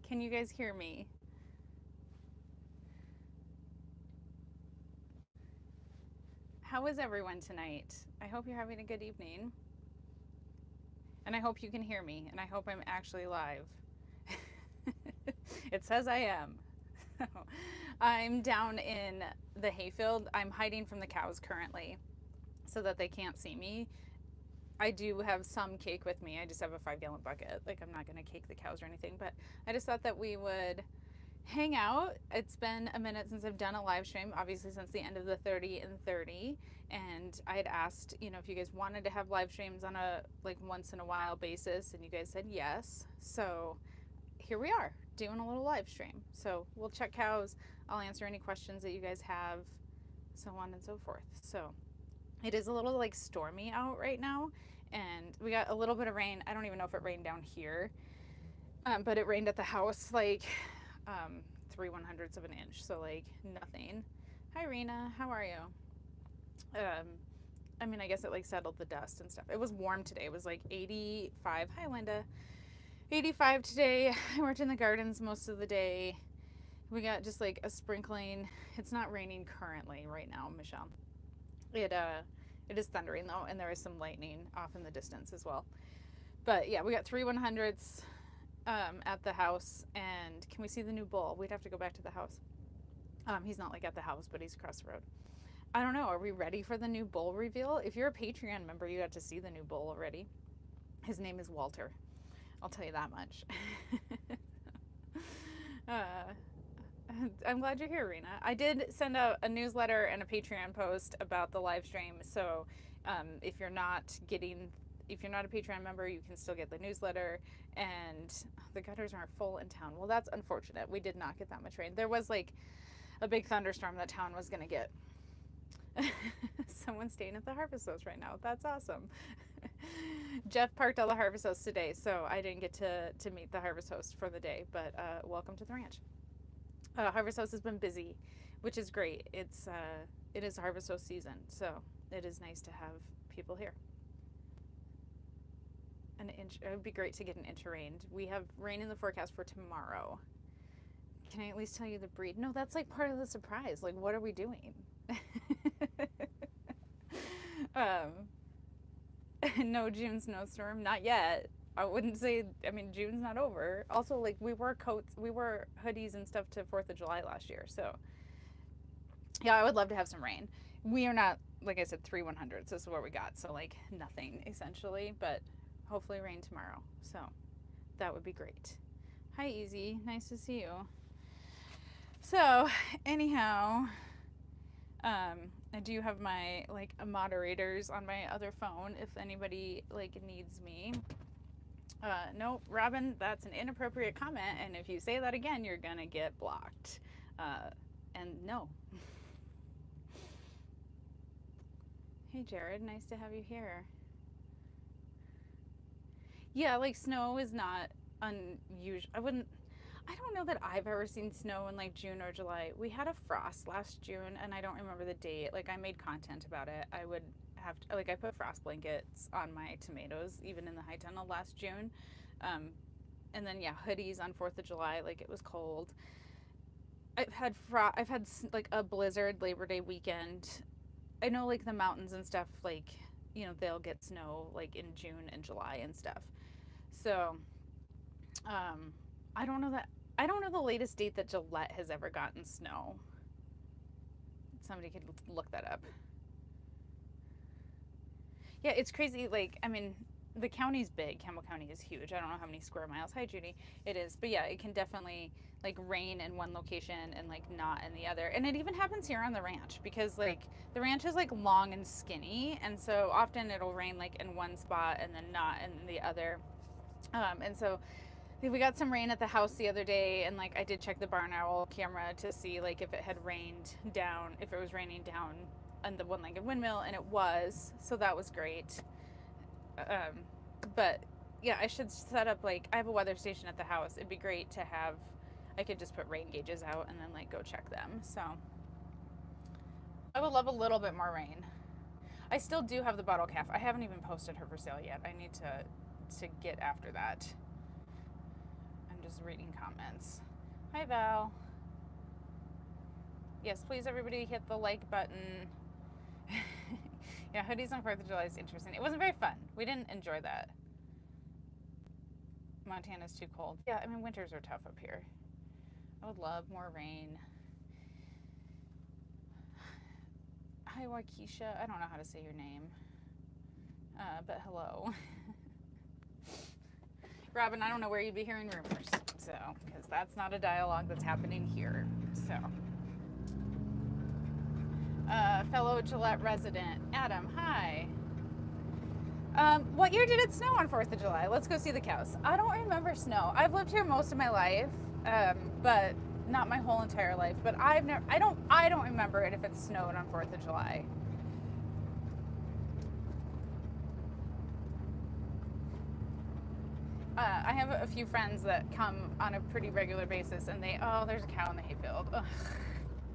Can you guys hear me? How is everyone tonight? I hope you're having a good evening. And I hope you can hear me. And I hope I'm actually live. It says I am. I'm down in the hayfield. I'm hiding from the cows currently so that they can't see me. I do have some cake with me. I just have a 5-gallon bucket. Like, I'm not going to cake the cows or anything, but I just thought that we would hang out. It's been a minute since I've done a live stream, obviously since the end of the 30 and 30. And I had asked, if you guys wanted to have live streams on a like once in a while basis, and you guys said yes. So here we are doing a little live stream. So we'll check cows. I'll answer any questions that you guys have, so on and so forth. So it is a little like stormy out right now, and we got a little bit of rain. I don't even know if it rained down here, but it rained at the house like 3/100ths of an inch, so like nothing. Hi Rena, how are you? I mean, I guess it like settled the dust and stuff. It was warm today. It was like 85. Hi Linda. 85 today. I worked in the gardens most of the day. We got just like a sprinkling. It's not raining currently right now, Michelle. It is thundering though, and there is some lightning off in the distance as well. But yeah, we got 3/100ths at the house. And can we see the new bull? We'd have to go back to the house. He's not like at the house, but he's across the road. I don't know. Are we ready for the new bull reveal? If you're a Patreon member, you got to see the new bull already. His name is Walter. I'll tell you that much. uh, I'm glad you're here, Rena. I did send out a newsletter and a Patreon post about the live stream. So if you're not a Patreon member, you can still get the newsletter. And the gutters aren't full in town. Well, that's unfortunate. We did not get that much rain. There was like a big thunderstorm that town was going to get. Someone's staying at the Harvest Host right now. That's awesome. Jeff parked all the Harvest Hosts today, so I didn't get to meet the Harvest Host for the day, but welcome to the ranch. Harvest Host has been busy, which is great. It is Harvest Host season, so it is nice to have people here. An inch. It would be great to get an inch of rain. We have rain in the forecast for tomorrow. Can I at least tell you the breed? No, that's like part of the surprise. Like, what are we doing? No June snowstorm, not yet. I wouldn't say. I mean, June's not over. Also, like we wore coats, we wore hoodies and stuff to 4th of July last year. So, yeah, I would love to have some rain. We are not, like I said, 3/100ths. This is what we got. So like nothing essentially, but hopefully rain tomorrow. So that would be great. Hi, Easy. Nice to see you. So, anyhow, I do have my like moderators on my other phone if anybody like needs me. Nope, Robin, that's an inappropriate comment, and if you say that again, you're gonna get blocked. And no. Hey, Jared, nice to have you here. Yeah, like snow is not unusual. I don't know that I've ever seen snow in like June or July. We had a frost last June, and I don't remember the date. Like I made content about it. I would have to, like I put frost blankets on my tomatoes even in the high tunnel last June. And then yeah, hoodies on 4th of July. Like it was cold. I've had like a blizzard Labor Day weekend. I know like the mountains and stuff like they'll get snow like in June and July and stuff. So I don't know that I don't know the latest date that Gillette has ever gotten snow. Somebody could look that up. Yeah, it's crazy. Like, I mean, the county's big. Campbell County is huge. I don't know how many square miles. Hi, Judy. It is. But yeah, it can definitely like rain in one location and like not in the other. And it even happens here on the ranch because like the ranch is like long and skinny. And so often it'll rain like in one spot and then not in the other. And so we got some rain at the house the other day, and like I did check the barn owl camera to see like if it had rained down, if it was raining down on the one-legged windmill, and it was, so that was great. But yeah, I should set up like I have a weather station at the house. It'd be great to have. I could just put rain gauges out and then like go check them. So I would love a little bit more rain. I still do have the bottle calf. I haven't even posted her for sale yet. I need to get after that. I'm just reading comments. Hi, Val. Yes, please, everybody, hit the like button. Yeah, hoodies on 4th of July is interesting. It wasn't very fun. We didn't enjoy that. Montana's too cold. Yeah, I mean, winters are tough up here. I would love more rain. Hi, Waukesha. I don't know how to say your name, but hello. Robin, I don't know where you'd be hearing rumors, so, because that's not a dialogue that's happening here, so. Fellow Gillette resident, Adam, hi. What year did it snow on 4th of July? Let's go see the cows. I don't remember snow. I've lived here most of my life, but not my whole entire life, but I don't remember it if it snowed on 4th of July. I have a few friends that come on a pretty regular basis, and oh, there's a cow in the hayfield. Ugh,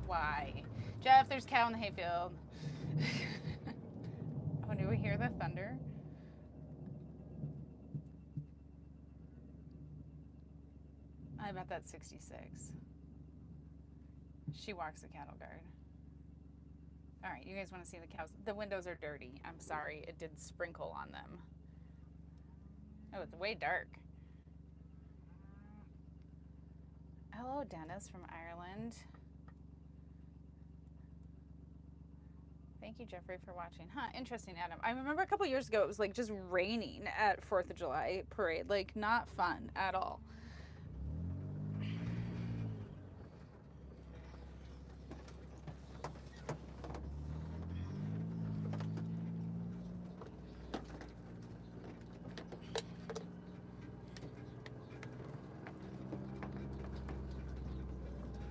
why? Jeff, there's a cow in the hayfield. Oh, do we hear the thunder? I bet that's 66. She walks the cattle guard. All right, you guys want to see the cows? The windows are dirty. I'm sorry, it did sprinkle on them. Oh, it's way dark. Hello, Dennis from Ireland. Thank you, Jeffrey, for watching. Huh, interesting, Adam. I remember a couple years ago it was like just raining at 4th of July parade. Like, not fun at all.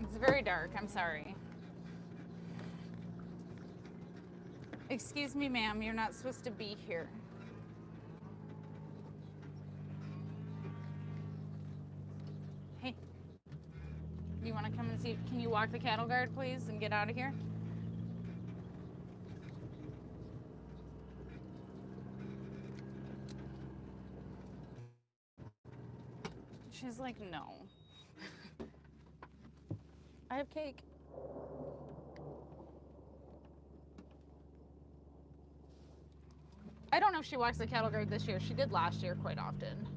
It's very dark, I'm sorry. Excuse me, ma'am, you're not supposed to be here. Hey, you want to come and see? Can you walk the cattle guard, please, and get out of here? She's like, no. I have cake. I don't know if she walks the cattle guard this year. She did last year quite often.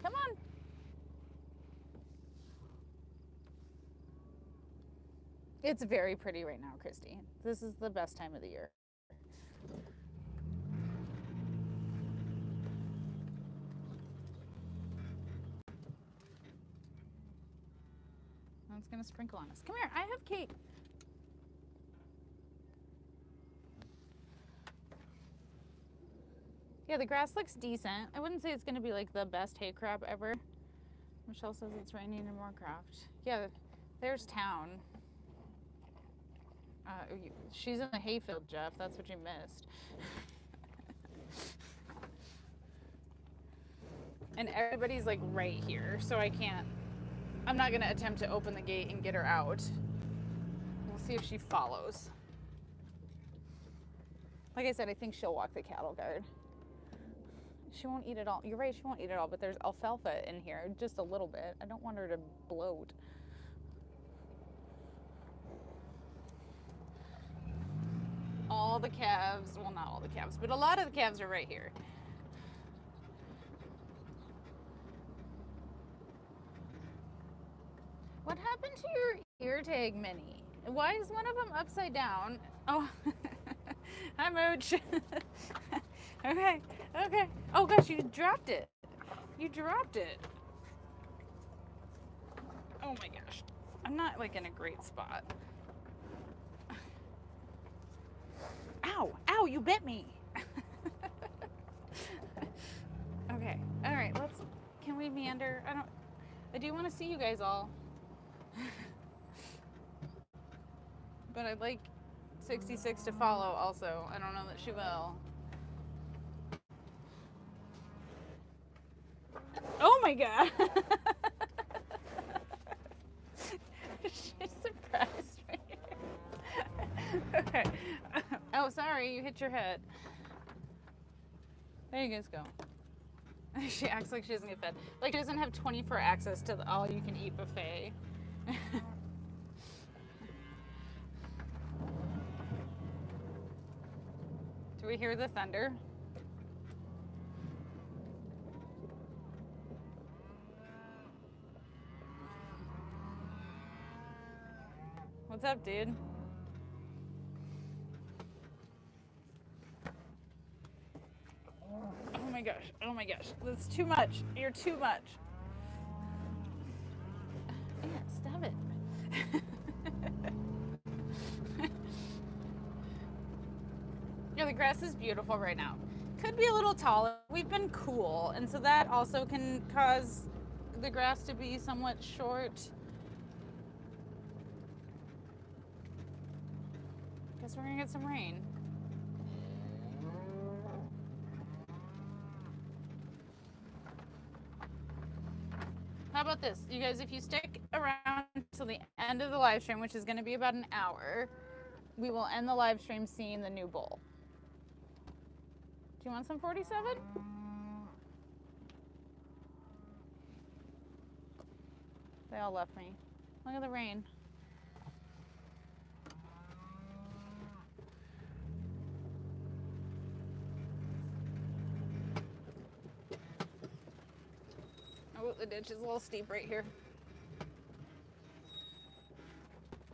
Come on. It's very pretty right now, Christy. This is the best time of the year. It's gonna sprinkle on us. Come here, I have cake. Yeah, the grass looks decent. I wouldn't say it's gonna be like the best hay crop ever. Michelle says it's raining in Moorcroft. Yeah, there's town. She's in the hayfield, Jeff. That's what you missed. And everybody's like right here, so I'm not gonna attempt to open the gate and get her out. We'll see if she follows. Like I said, I think she'll walk the cattle guard. She won't eat it all. You're right, she won't eat it all, but there's alfalfa in here, just a little bit. I don't want her to bloat. All the calves, well, not all the calves, but a lot of the calves are right here. What happened to your ear tag, Minnie? Why is one of them upside down? Oh, hi, Mooch. Okay. Oh gosh, you dropped it. You dropped it. Oh my gosh. I'm not like in a great spot. Ow, you bit me. Okay, all right, can we meander? I do want to see you guys all. But I'd like 66 to follow also. I don't know that she will. Oh my God. She surprised me. Okay. Oh, sorry, you hit your head. There you guys go. She acts like she doesn't get fed. Like she doesn't have 24 access to the all-you-can-eat buffet. Do we hear the thunder? What's up, dude? Oh my gosh, oh my gosh. That's too much. You're too much. Yeah, stop it. Yeah, the grass is beautiful right now. Could be a little taller. We've been cool, and so that also can cause the grass to be somewhat short. Guess we're gonna get some rain. How about this? You guys, if you stick around until the end of the live stream, which is going to be about an hour, we will end the live stream seeing the new bowl. Do you want some 47? They all left me. Look at the rain. Oh, the ditch is a little steep right here.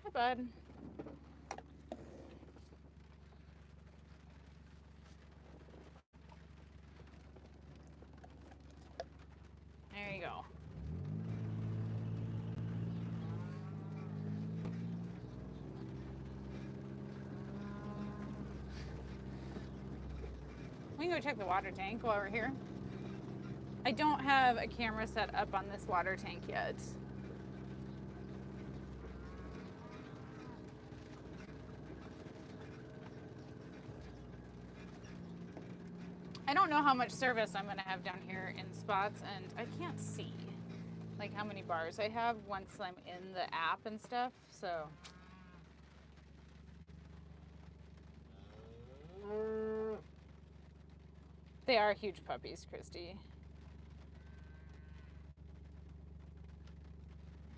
Hi, bud. There you go. We can go check the water tank while we're here. I don't have a camera set up on this water tank yet. I don't know how much service I'm going to have down here in spots, and I can't see like how many bars I have once I'm in the app and stuff, so. They are huge puppies, Christy.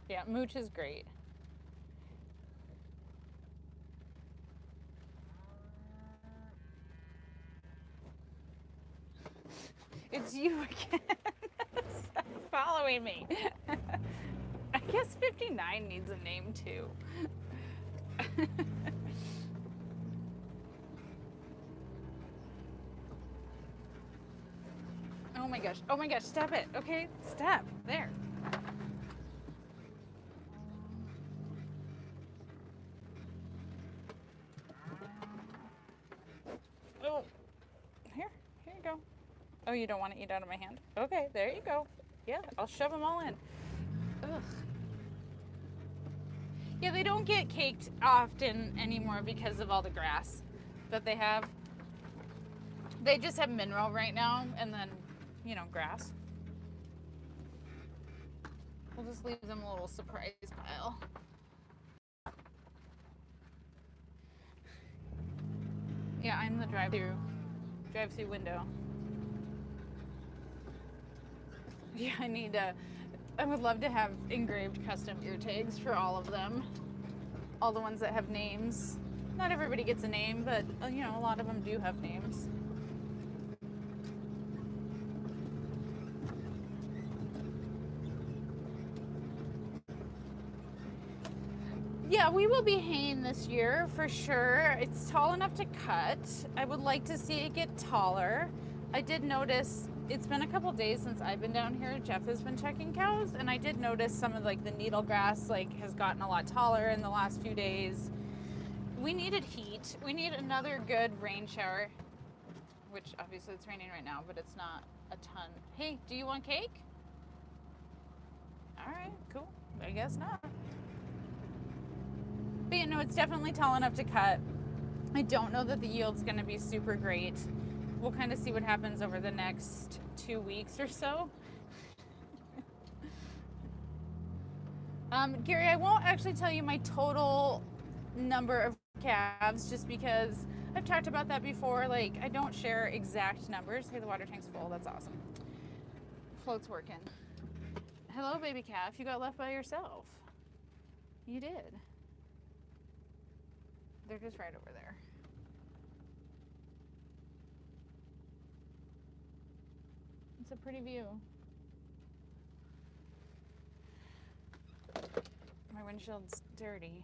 Yeah, Mooch is great. It's you again. Stop following me. I guess 59 needs a name too. Oh my gosh. Oh my gosh. Stop it. Okay. Stop. There. Oh. Here you go. Oh, you don't want to eat out of my hand? Okay. There you go. Yeah. I'll shove them all in. Ugh. Yeah, they don't get caked often anymore because of all the grass that they have. They just have mineral right now, and then, you know, grass. We'll just leave them a little surprise pile. Yeah, I'm the drive-through window. Yeah, I would love to have engraved custom ear tags for all of them. All the ones that have names. Not everybody gets a name, but you know, a lot of them do have names. Yeah, we will be haying this year for sure. It's tall enough to cut. I would like to see it get taller. I did notice it's been a couple days since I've been down here. Jeff has been checking cows, and I did notice some of like the needle grass has gotten a lot taller in the last few days. We needed heat. We need another good rain shower, which obviously it's raining right now, but it's not a ton. Hey, do you want cake? All right, cool. I guess not. But you know, it's definitely tall enough to cut. I don't know that the yield's going to be super great. We'll kind of see what happens over the next 2 weeks or so. Gary, I won't actually tell you my total number of calves just because I've talked about that before. Like, I don't share exact numbers. Hey, the water tank's full. That's awesome. Float's working. Hello, baby calf. You got left by yourself. You did. They're just right over there. It's a pretty view. My windshield's dirty.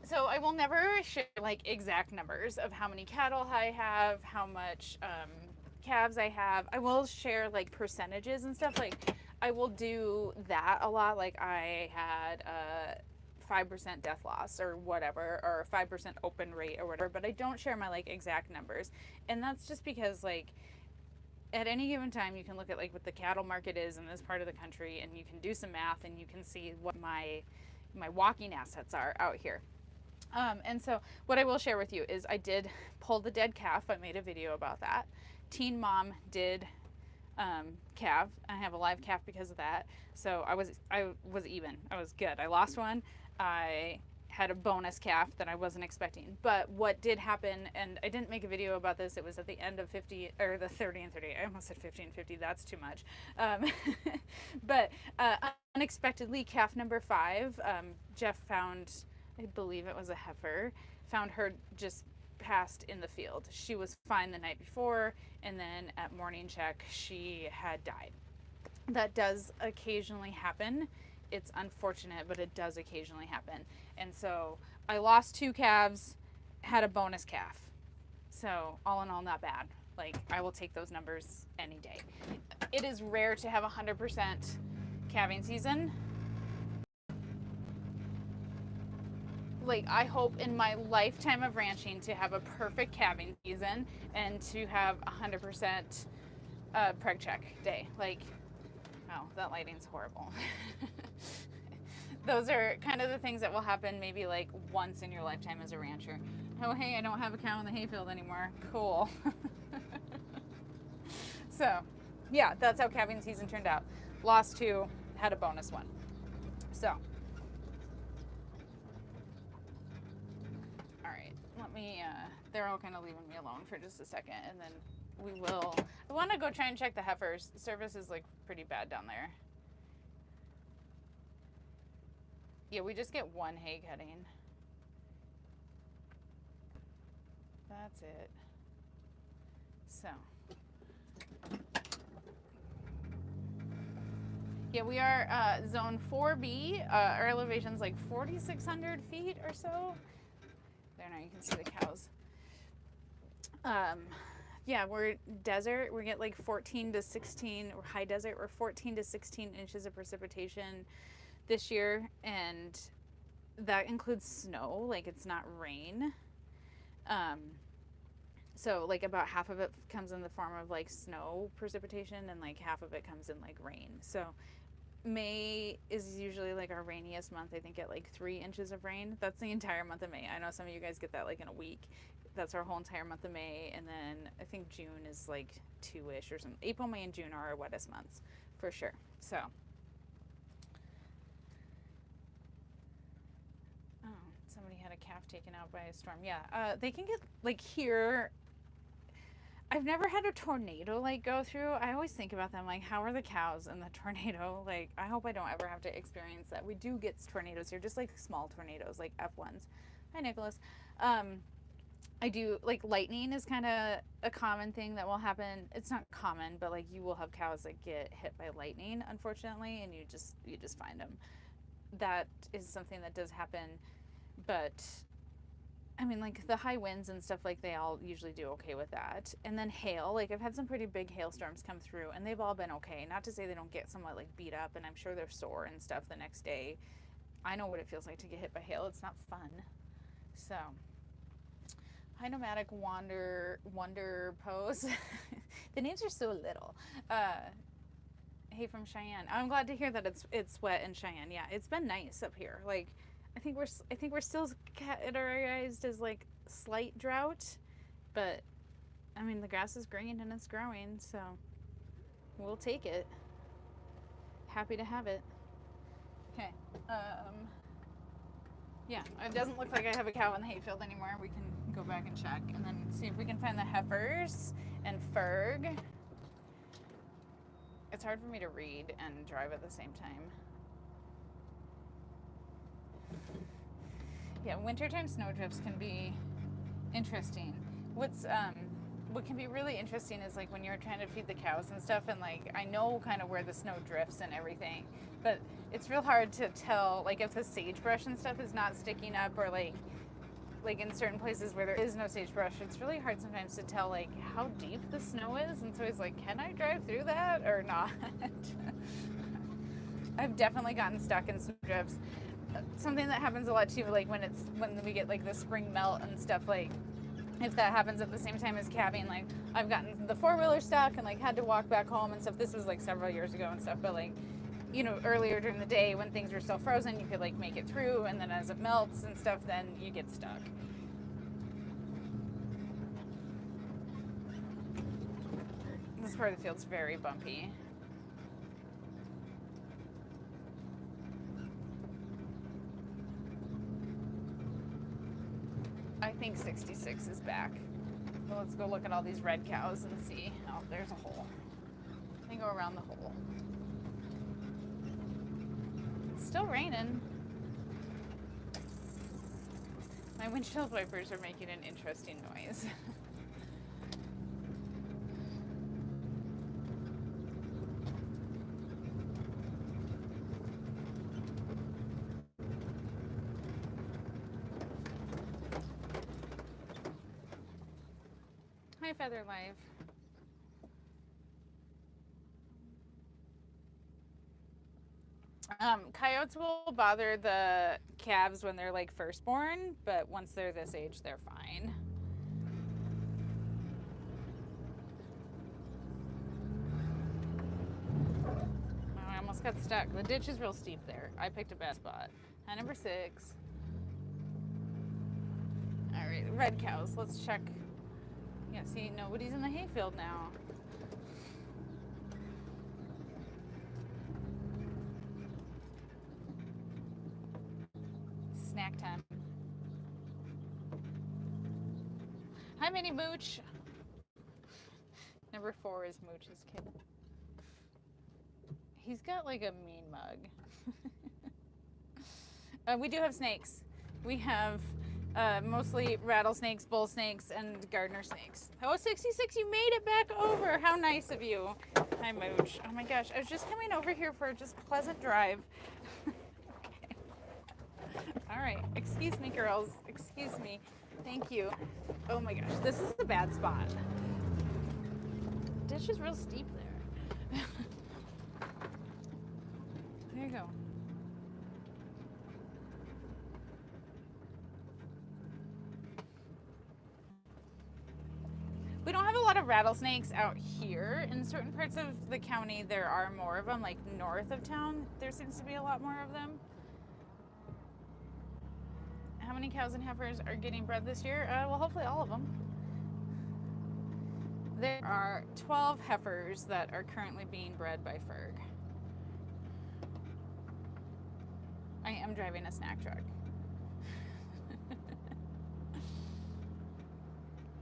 So I will never share like exact numbers of how many cattle I have, how much calves I have. I will share like percentages and stuff. Like I will do that a lot. Like I had 5% death loss or whatever, or 5% open rate or whatever, but I don't share my like exact numbers. And that's just because like at any given time you can look at like what the cattle market is in this part of the country, and you can do some math and you can see what my walking assets are out here. And so what I will share with you is I did pull the dead calf. I made a video about that. Teen Mom did calf. I have a live calf because of that. So I was even. I was good. I lost one. I had a bonus calf that I wasn't expecting. But what did happen, and I didn't make a video about this, it was at the end of 50, or the 30 and 30. I almost said 50 and 50. That's too much. But unexpectedly, calf number 5, Jeff found, I believe it was a heifer, found her just passed in the field. She was fine the night before, and then at morning check, she had died. That does occasionally happen. It's unfortunate, but it does occasionally happen. And so I lost 2 calves, had a bonus calf. So all in all, not bad. Like, I will take those numbers any day. It is rare to have 100% calving season. Like, I hope in my lifetime of ranching to have a perfect calving season and to have 100% preg check day. Like, oh, that lighting's horrible. Those are kind of the things that will happen maybe like once in your lifetime as a rancher. Oh, hey, I don't have a cow in the hayfield anymore. Cool. So, yeah, that's how calving season turned out. Lost 2, had a bonus 1. So, let me, they're all kind of leaving me alone for just a second, and then we will, I want to go try and check the heifers. Service is like pretty bad down there. Yeah, we just get 1 hay cutting. That's it. So. Yeah, we are zone 4B. Our elevation's like 4,600 feet or so. There now, you can see the cows. Yeah, we're desert. We get like 14 to 16, or high desert, we're 14 to 16 inches of precipitation this year, and that includes snow. Like, it's not rain. So like about half of it comes in the form of like snow precipitation, and like half of it comes in like rain. So May is usually like our rainiest month. I think at like 3 inches of rain. That's the entire month of May. I know some of you guys get that like in a week. That's our whole entire month of May. And then I think June is like 2-ish or something. April, May, and June are our wettest months for sure. So, oh, somebody had a calf taken out by a storm. Yeah, they can get like here. I've never had a tornado like go through. I always think about them like, how are the cows in the tornado? Like, I hope I don't ever have to experience that. We do get tornadoes here, just like small tornadoes, like F1s. Hi, Nicholas. I do, like, lightning is kind of a common thing that will happen. It's not common, but like you will have cows that get hit by lightning, unfortunately, and you just find them. That is something that does happen, but I mean, like the high winds and stuff, like they all usually do okay with that. And then hail, like I've had some pretty big hailstorms come through, and they've all been okay. Not to say they don't get somewhat like beat up, and I'm sure they're sore and stuff the next day. I know what it feels like to get hit by hail. It's not fun. So, high nomadic wonder pose. The names are so little. Hey, from Cheyenne. I'm glad to hear that it's wet in Cheyenne. Yeah, it's been nice up here. Like, I think we're still categorized as like slight drought, but I mean the grass is green and it's growing, so we'll take it. Happy to have it. Okay. Yeah, it doesn't look like I have a cow in the hayfield anymore. We can go back and check and then see if we can find the heifers and Ferg. It's hard for me to read and drive at the same time. Yeah, wintertime snowdrifts can be interesting. What can be really interesting is like when you're trying to feed the cows and stuff, and like I know kind of where the snow drifts and everything, but it's real hard to tell like if the sagebrush and stuff is not sticking up, or like in certain places where there is no sagebrush, it's really hard sometimes to tell like how deep the snow is, and so it's like, can I drive through that or not? I've definitely gotten stuck in snowdrifts. Something that happens a lot too, like when we get like the spring melt and stuff, like if that happens at the same time as calving, like I've gotten the four-wheeler stuck and like had to walk back home and stuff. This was like several years ago and stuff, but like, you know, earlier during the day when things were still frozen, you could like make it through, and then as it melts and stuff, then you get stuck. This part of the field's very bumpy. I think 66 is back. Well, let's go look at all these red cows and see. Oh, there's a hole. Let me go around the hole. It's still raining. My windshield wipers are making an interesting noise. Hi, Feather Life. Coyotes will bother the calves when they're like firstborn, but once they're this age, they're fine. Oh, I almost got stuck. The ditch is real steep there. I picked a bad spot. Hi, number 6. All right, red cows. Let's check. Yeah, see, nobody's in the hayfield now. Snack time. Hi, Mini Mooch. Number 4 is Mooch's kid. He's got like a mean mug. We do have snakes. We have mostly rattlesnakes, bull snakes, and gardener snakes. Oh, 66, you made it back over. How nice of you. Hi, Mooch. Oh my gosh, I was just coming over here for a just pleasant drive. Okay. All right, excuse me, girls. Excuse me. Thank you. Oh my gosh, this is a bad spot. Ditch is real steep there. There you go. We don't have a lot of rattlesnakes out here. In certain parts of the county, there are more of them. Like north of town, there seems to be a lot more of them. How many cows and heifers are getting bred this year? Well, hopefully all of them. There are 12 heifers that are currently being bred by Ferg. I am driving a snack truck.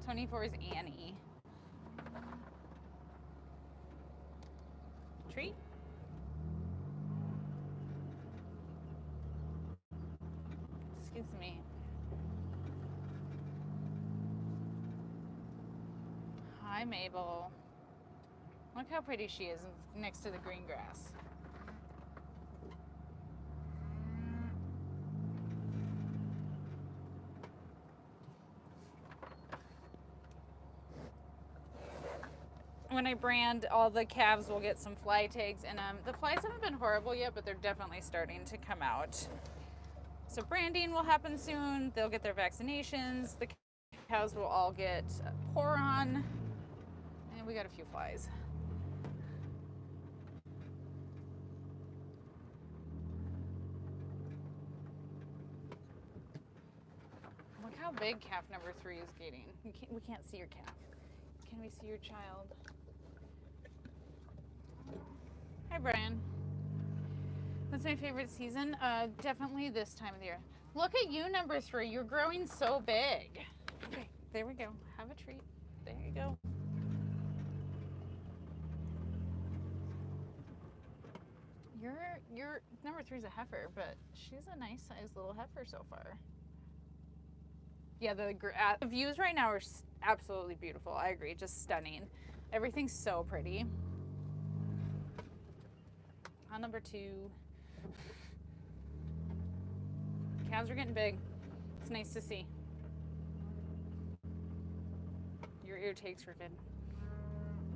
24 is Annie. Treat? Excuse me. Hi, Mabel. Look how pretty she is next to the green grass. When I brand, all the calves will get some fly tags in them. The flies haven't been horrible yet, but they're definitely starting to come out. So branding will happen soon. They'll get their vaccinations. The cows will all get poron. And we got a few flies. Look how big calf number 3 is getting. We can't see your calf. Can we see your child? Hi, Brian. What's my favorite season? Definitely this time of the year. Look at you, number 3. You're growing so big. Okay, there we go. Have a treat. There you go. Your number 3 is a heifer, but she's a nice sized little heifer so far. Yeah, the views right now are absolutely beautiful. I agree, just stunning. Everything's so pretty. On number 2. Calves are getting big. It's nice to see. Your ear takes crooked.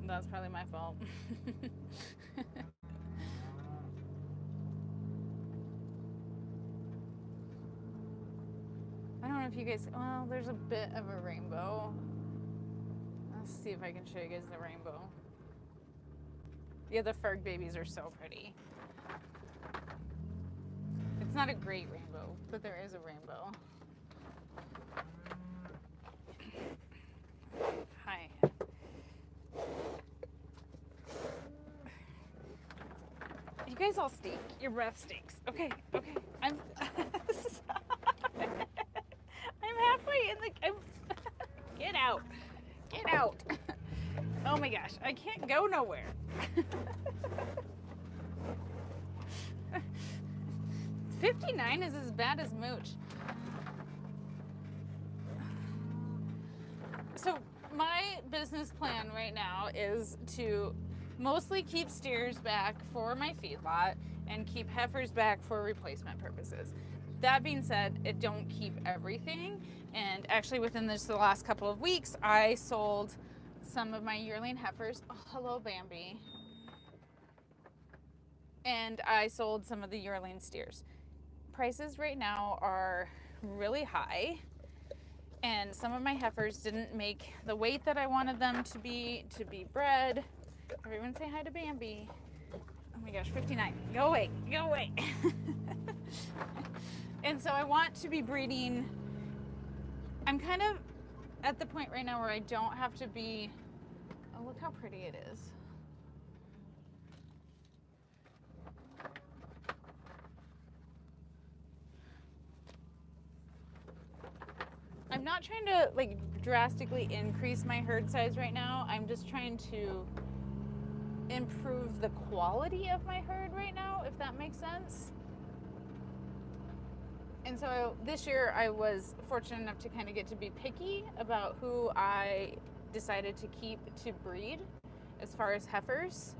That's probably my fault. I don't know if you guys, well, there's a bit of a rainbow. Let's see if I can show you guys the rainbow. Yeah, the Ferg babies are so pretty. It's not a great rainbow, but there is a rainbow. Hi. You guys all stink. Your breath stinks. Okay, okay. I'm halfway in the. Get out. Get out. Oh my gosh, I can't go nowhere. 59 is as bad as mooch. So my business plan right now is to mostly keep steers back for my feedlot and keep heifers back for replacement purposes. That being said, it don't keep everything. And actually within the last couple of weeks, I sold some of my yearling heifers. Oh, hello, Bambi. And I sold some of the yearling steers. Prices right now are really high. And some of my heifers didn't make the weight that I wanted them to be bred. Everyone say hi to Bambi. Oh my gosh, 59. Go away, go away. And so I want to be breeding. I'm kind of at the point right now where I don't have to be, oh, look how pretty it is. I'm not trying to like drastically increase my herd size right now. I'm just trying to improve the quality of my herd right now, if that makes sense. And so this year I was fortunate enough to kind of get to be picky about who I decided to keep to breed as far as heifers.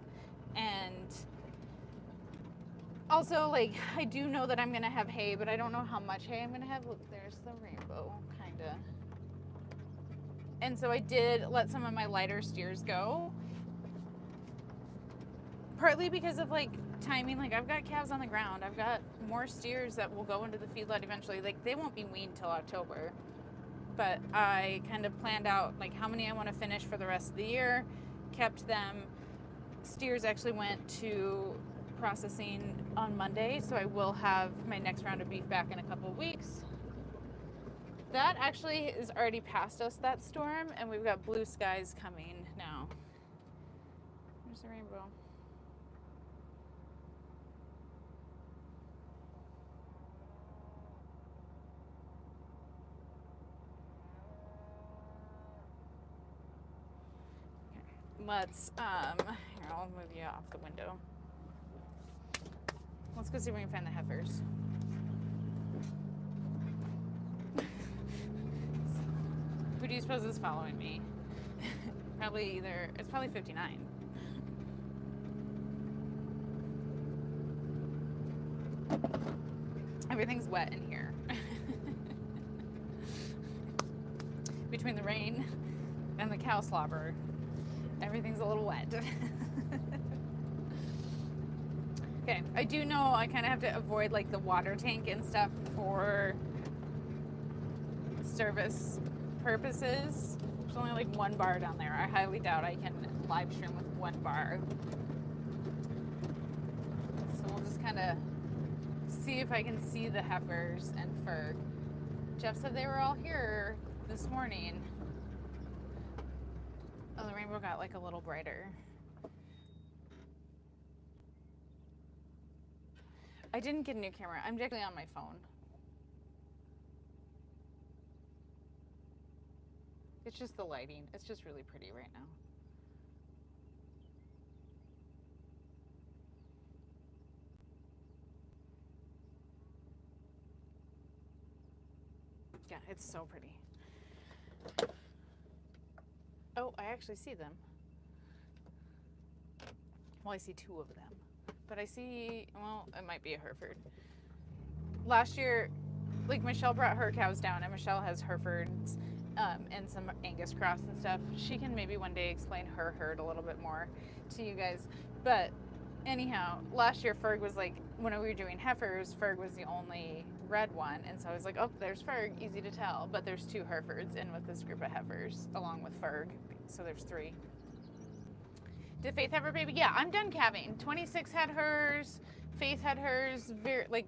And also, like, I do know that I'm going to have hay, but I don't know how much hay I'm going to have. Look, there's the rainbow, kind of. And so I did let some of my lighter steers go. Partly because of, like, timing. Like, I've got calves on the ground. I've got more steers that will go into the feedlot eventually. Like, they won't be weaned till October. But I kind of planned out, like, how many I want to finish for the rest of the year. Kept them. Steers actually went to processing on Monday, so I will have my next round of beef back in a couple of weeks. That actually is already past us, that storm, and we've got blue skies coming now. There's the rainbow. Let's, here, I'll move you off the window. Let's go see if we can find the heifers. Who do you suppose is following me? It's probably 59. Everything's wet in here. Between the rain and the cow slobber, everything's a little wet. Okay, I do know I kind of have to avoid like the water tank and stuff for service purposes. There's only like one bar down there. I highly doubt I can live stream with one bar. So we'll just kind of see if I can see the heifers and Ferg. Jeff said they were all here this morning. Oh, the rainbow got like a little brighter. I didn't get a new camera. I'm directly on my phone. It's just the lighting. It's just really pretty right now. Yeah, it's so pretty. Oh, I actually see them. Well, I see two of them. But I see, well, it might be a Hereford. Last year, like Michelle brought her cows down, and Michelle has Herefords and some Angus cross and stuff. She can maybe one day explain her herd a little bit more to you guys. But anyhow, last year Ferg was like, when we were doing heifers, Ferg was the only red one. And so I was like, oh, there's Ferg, easy to tell. But there's two Herefords in with this group of heifers along with Ferg. So there's three. Did Faith have her baby? Yeah, I'm done calving. 26 had hers. Faith had hers. Like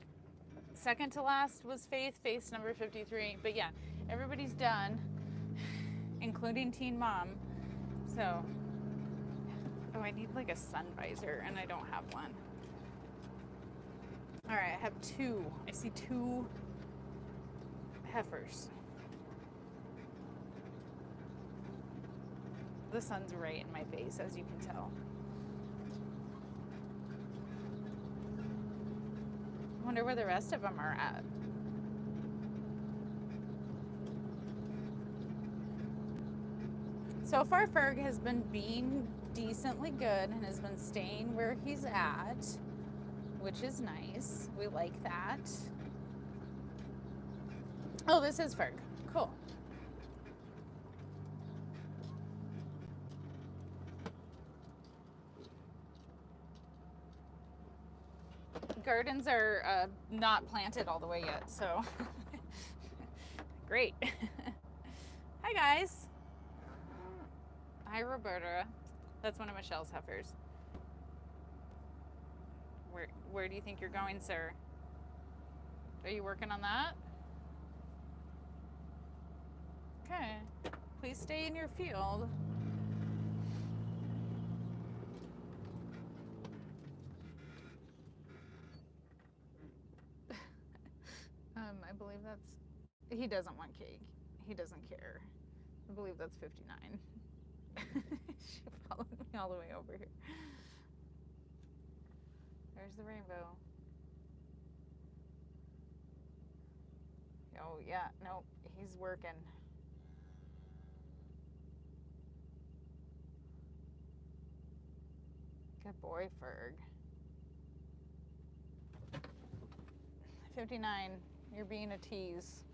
second to last was Faith. Faith's number 53. But yeah, everybody's done, including Teen Mom. So, oh, I need like a sun visor, and I don't have one. All right, I have two. I see two heifers. The sun's right in my face, as you can tell. I wonder where the rest of them are at. So far, Ferg has been being decently good and has been staying where he's at, which is nice. We like that. Oh, this is Ferg. Cool. Gardens are not planted all the way yet, so great. Hi guys. Hi Roberta. That's one of Michelle's heifers. Where do you think you're going, sir? Are you working on that? Okay. Please stay in your field. I believe that's, he doesn't want cake. He doesn't care. I believe that's 59. She followed me all the way over here. There's the rainbow. Oh yeah, nope, he's working. Good boy, Ferg. 59, you're being a tease.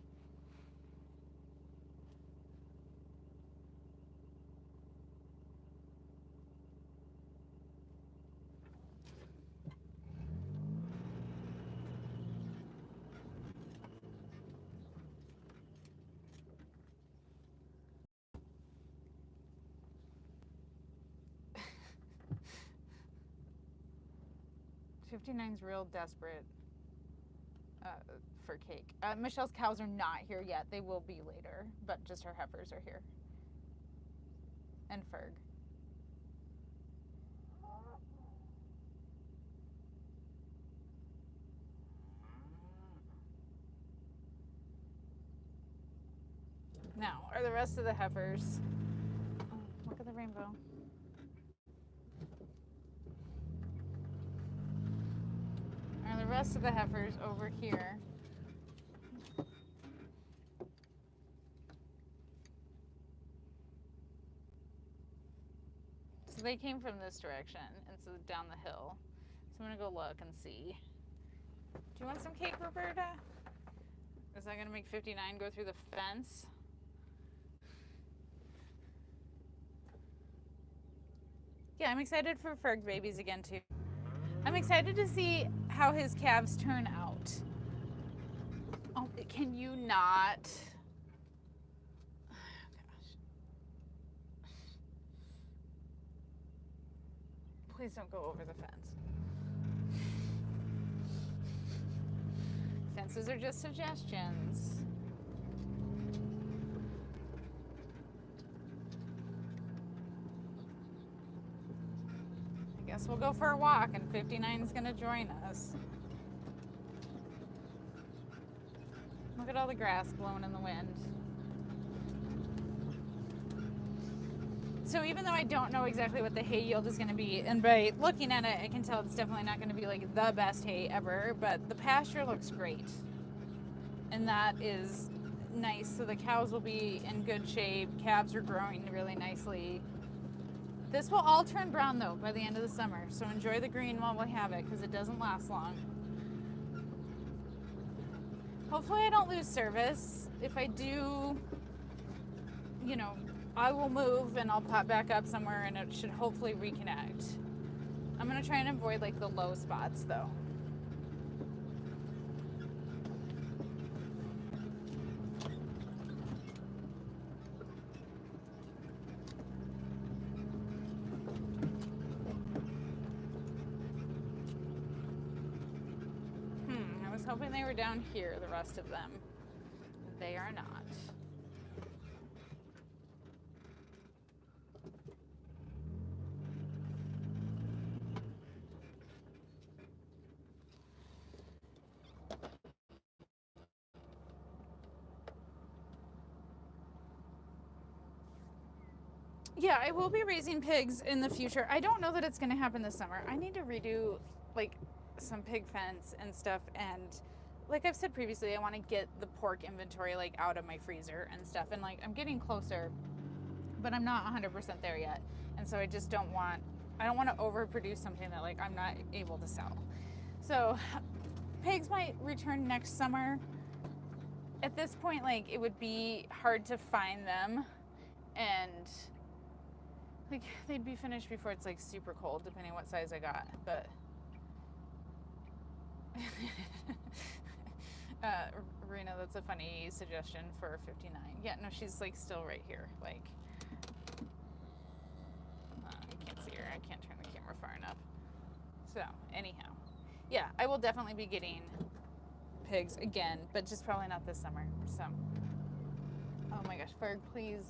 '59's real desperate for cake. Michelle's cows are not here yet. They will be later, but just her heifers are here. And Ferg. Now, are the rest of the heifers? Oh, look at the rainbow. Are the rest of the heifers over here? So they came from this direction, and so down the hill. So I'm gonna go look and see. Do you want some cake, Roberta? Is that gonna make 59 go through the fence? Yeah, I'm excited for Ferg babies again too. I'm excited to see how his calves turn out. Oh, can you not? Oh, gosh. Please don't go over the fence. Fences are just suggestions. I guess we'll go for a walk and 59 is gonna join us. Look at all the grass blowing in the wind. So even though I don't know exactly what the hay yield is going to be, and by looking at it, I can tell it's definitely not going to be like the best hay ever, but the pasture looks great. And that is nice. So the cows will be in good shape. Calves are growing really nicely. This will all turn brown though by the end of the summer. So enjoy the green while we have it because it doesn't last long. Hopefully I don't lose service. If I do, you know, I will move and I'll pop back up somewhere and it should hopefully reconnect. I'm gonna try and avoid like the low spots though. I was hoping they were down here, the rest of them. They are not. Yeah, I will be raising pigs in the future. I don't know that it's going to happen this summer. I need to redo like some pig fence and stuff, and like I've said previously, I want to get the pork inventory like out of my freezer and stuff, and like I'm getting closer, but I'm not 100% there yet. And so I just don't want to overproduce something that like I'm not able to sell. So pigs might return next summer. At this point, like it would be hard to find them, and like they'd be finished before it's like super cold, depending on what size I got. But Rena, that's a funny suggestion for 59. Yeah, no, she's like still right here. Like, I can't see her. I can't turn the camera far enough. So anyhow, yeah, I will definitely be getting pigs again, but just probably not this summer. So, oh my gosh, Ferg, please.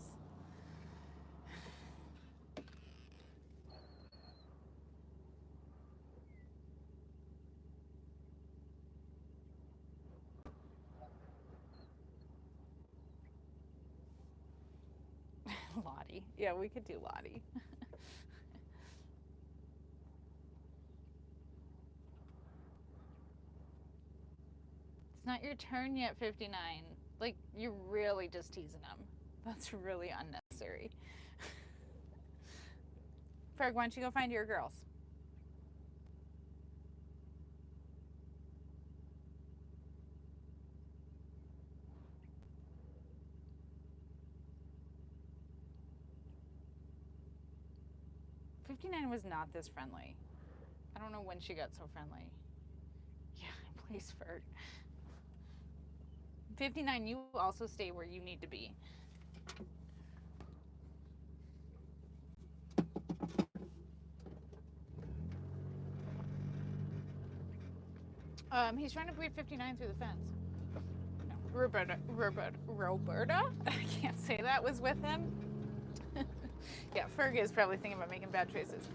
Lottie. Yeah, we could do Lottie. It's not your turn yet, 59. Like, you're really just teasing them. That's really unnecessary. Ferg, why don't you go find your girls? '59 was not this friendly. I don't know when she got so friendly. Yeah, please, Ferg. '59, you also stay where you need to be. He's trying to breed 59 through the fence. No, Roberta? I can't say that was with him. Yeah, Ferg is probably thinking about making bad choices.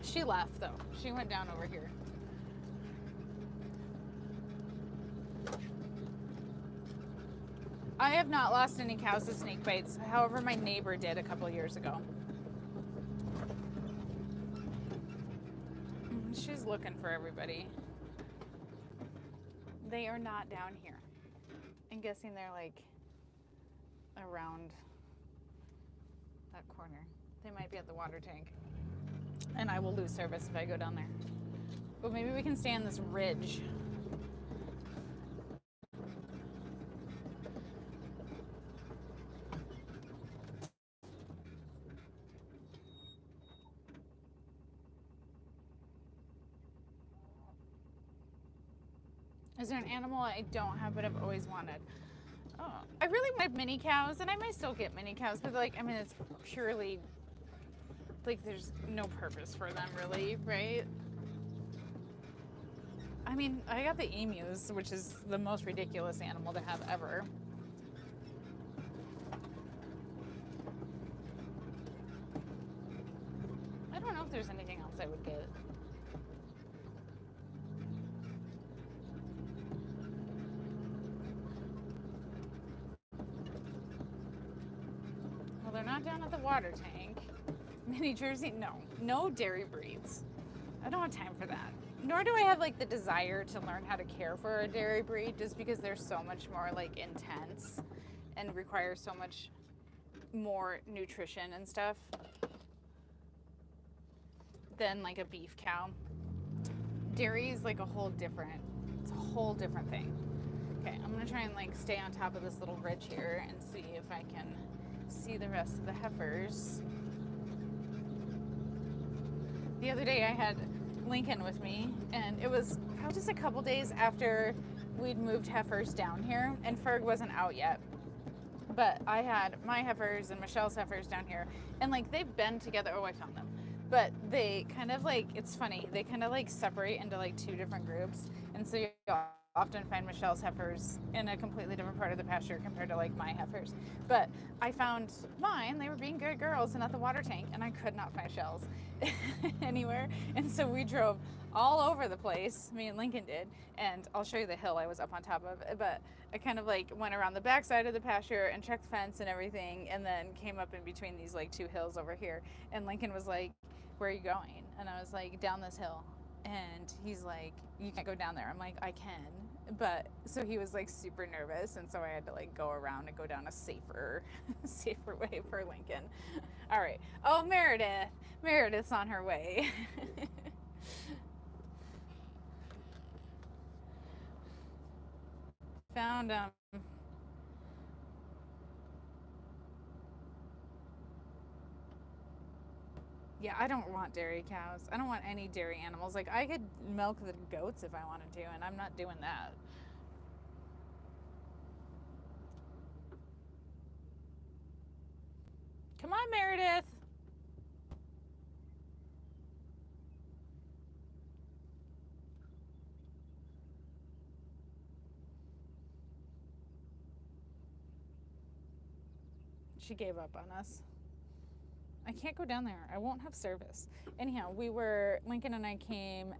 She left though. She went down over here. I have not lost any cows to snake bites. However, my neighbor did a couple years ago. She's looking for everybody. They are not down here. I'm guessing they're like around that corner. They might be at the water tank. And I will lose service if I go down there. But maybe we can stay on this ridge. Is there an animal I don't have but I've always wanted? Oh, I really wanted mini cows, and I might still get mini cows, but like, I mean, it's purely, like, there's no purpose for them really, right? I mean, I got the emus, which is the most ridiculous animal to have ever. I don't know if there's anything else I would get. not down at the water tank. Mini Jersey, no. No dairy breeds. I don't have time for that. Nor do I have like the desire to learn how to care for a dairy breed, just because they're so much more like intense and require so much more nutrition and stuff than like a beef cow. Dairy is like it's a whole different thing. Okay, I'm gonna try and like stay on top of this little ridge here and see if I can see the rest of the heifers. The other day I had Lincoln with me, and it was probably just a couple days after we'd moved heifers down here, and Ferg wasn't out yet. But I had my heifers and Michelle's heifers down here, and like they've been together. Oh, I found them. But they kind of like, it's funny, they kind of like separate into like two different groups. And so you'll often find Michelle's heifers in a completely different part of the pasture compared to like my heifers. But I found mine, they were being good girls and at the water tank, and I could not find Michelle's anywhere. And so we drove all over the place, me and Lincoln did, and I'll show you the hill I was up on top of, but I kind of like went around the back side of the pasture and checked the fence and everything, and then came up in between these like two hills over here, and Lincoln was like, "Where are you going?" And I was like, "Down this hill." And he's like, "You can't go down there." I'm like, "I can." But so he was like super nervous, and so I had to like go around and go down a safer way for Lincoln. All right. Oh, Meredith's on her way. Found him. Yeah, I don't want dairy cows. I don't want any dairy animals. Like, I could milk the goats if I wanted to, and I'm not doing that. Come on, Meredith. She gave up on us. I can't go down there. I won't have service. Anyhow, Lincoln and I came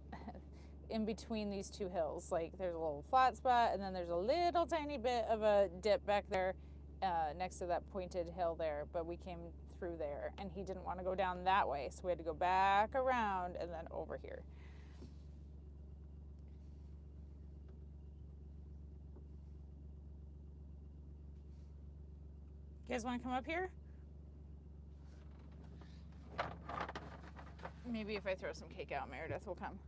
in between these two hills. Like, there's a little flat spot, and then there's a little tiny bit of a dip back there next to that pointed hill there. But we came through there, and he didn't want to go down that way, so we had to go back around and then over here. You guys want to come up here? Maybe if I throw some cake out, Meredith will come.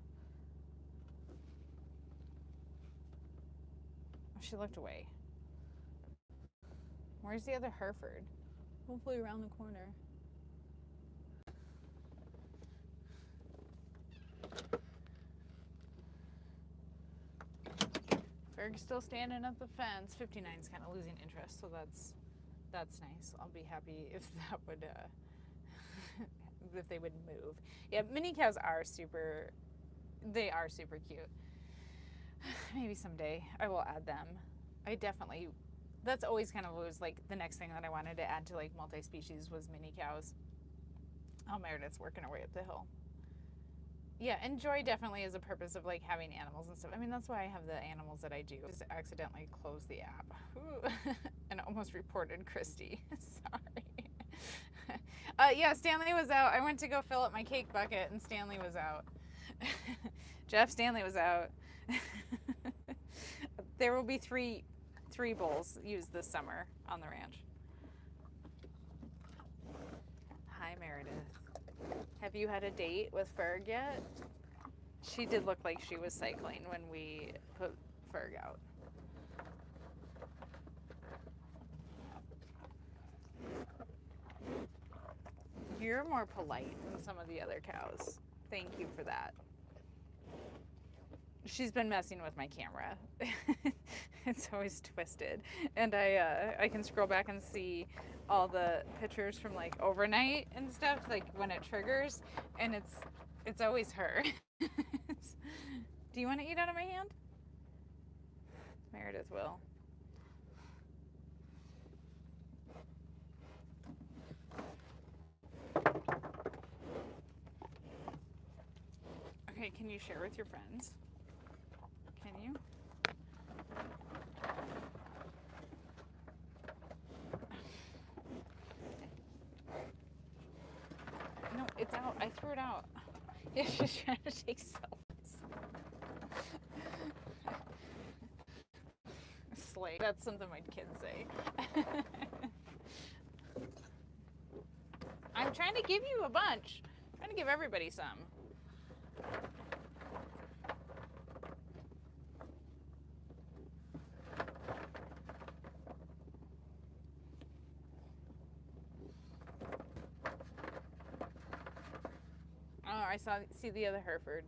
Oh, she looked away. Where's the other Hereford? Hopefully around the corner. Ferg's still standing at the fence. 59's kind of losing interest, so that's nice. I'll be happy if that would if they would move. Yeah, mini cows are super cute. Maybe someday I will add them. That's always kind of was like the next thing that I wanted to add to like multi-species was mini cows. Oh, Meredith's working her way up the hill. Yeah, and joy definitely is a purpose of like having animals and stuff. I mean, that's why I have the animals that I do. Just accidentally closed the app. And almost reported Christy. Sorry. Yeah, Stanley was out. I went to go fill up my cake bucket, and Stanley was out. Stanley was out. There will be three bowls used this summer on the ranch. Hi, Meredith. Have you had a date with Ferg yet? She did look like she was cycling when we put Ferg out. You're more polite than some of the other cows. Thank you for that. She's been messing with my camera. It's always twisted. And I can scroll back and see all the pictures from like overnight and stuff, like when it triggers, and it's always her. Do you want to eat out of my hand? Meredith will. Okay, can you share with your friends? Can you? I threw it out. Yeah, she's trying to take selfies. Slay. That's something my kids say. I'm trying to give you a bunch. I'm trying to give everybody some. Oh, I see the other Hereford.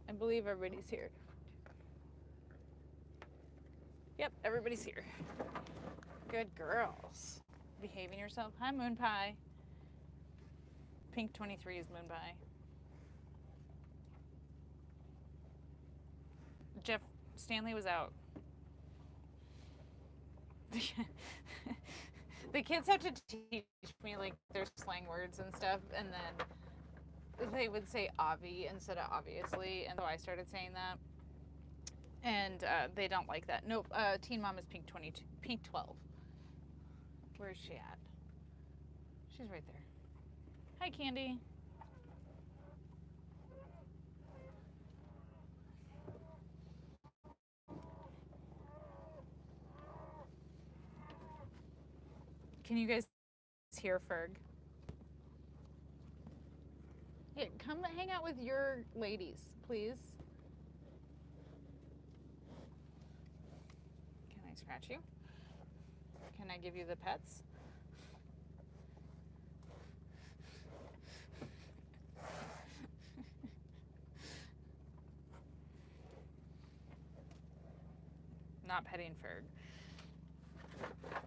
I believe everybody's here. Yep, everybody's here. Good girls. Behaving yourself. Hi, Moon Pie. Pink 23 is Moon Pie. Jeff Stanley was out. The kids have to teach me like their slang words and stuff, and then they would say "obvi" instead of "obviously," and so I started saying that, and they don't like that. Nope. Teen Mom is Pink 22, Pink 12. Where is she at? She's right there. Hi, Candy. Can you guys hear Ferg? Yeah, come hang out with your ladies, please. Can I scratch you? Can I give you the pets? Not petting Ferg.